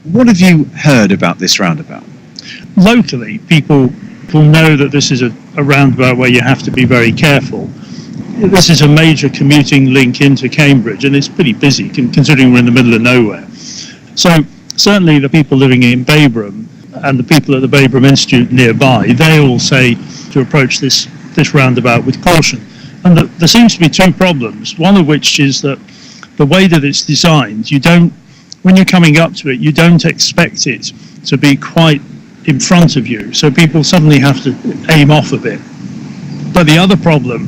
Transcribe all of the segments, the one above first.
What have you heard about this roundabout? Locally, people know that this is a roundabout where you have to be very careful. This is a major commuting link into Cambridge, and it's pretty busy considering we're in the middle of nowhere. So certainly the people living in Babraham and the people at the Babraham Institute nearby, they all say to approach this roundabout with caution. And there seems to be two problems, one of which is that the way that it's designed, when you're coming up to it, you don't expect it to be quite in front of you, so people suddenly have to aim off a bit. But the other problem,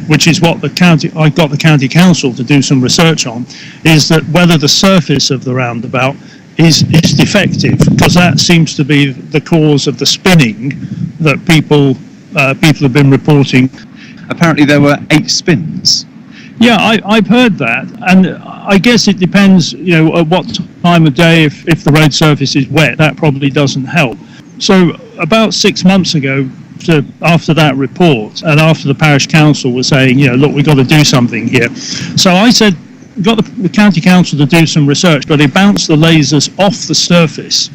which is what I got the county council to do some research on, is that whether the surface of the roundabout is defective, because that seems to be the cause of the spinning that people have been reporting. Apparently there were 8 spins. Yeah, I've heard that, and I guess it depends, at what time of day. If the road surface is wet, that probably doesn't help. So about 6 months ago, after that report, and after the parish council was saying, look, we've got to do something here. So I said, got the county council to do some research, but they bounced the lasers off the surface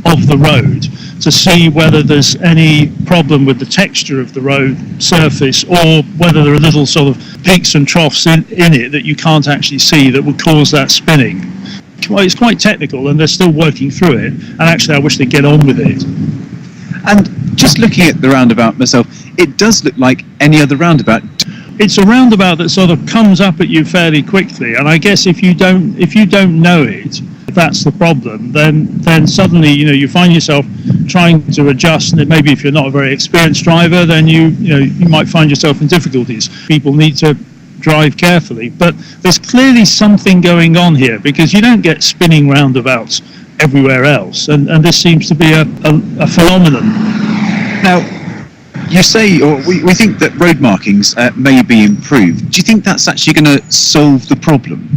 of the road to see whether there's any problem with the texture of the road surface, or whether there are little sort of peaks and troughs in it that you can't actually see that would cause that spinning. Well, it's quite technical and they're still working through it, and actually I wish they'd get on with it. And just looking at the roundabout myself, it does look like any other roundabout. It's a roundabout that sort of comes up at you fairly quickly, and I guess if you don't know it, that's the problem. Then suddenly you find yourself trying to adjust, and maybe if you're not a very experienced driver, then you might find yourself in difficulties. People need to drive carefully, but there's clearly something going on here, because you don't get spinning roundabouts everywhere else, and this seems to be a phenomenon. Now, you say, or we think that road markings may be improved. Do you think that's actually going to solve the problem?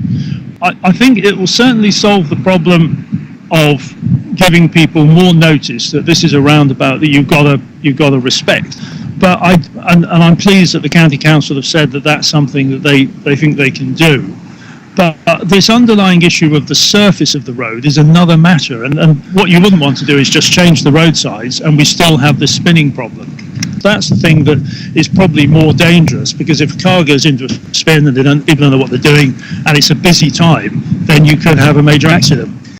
I think it will certainly solve the problem of giving people more notice that this is a roundabout that you've got to respect. But I'm pleased that the county council have said that that's something that they think they can do. But this underlying issue of the surface of the road is another matter, and what you wouldn't want to do is just change the road size and we still have this spinning problem. That's the thing that is probably more dangerous, because if a car goes into a spin and they don't even know what they're doing and it's a busy time, then you could have a major accident.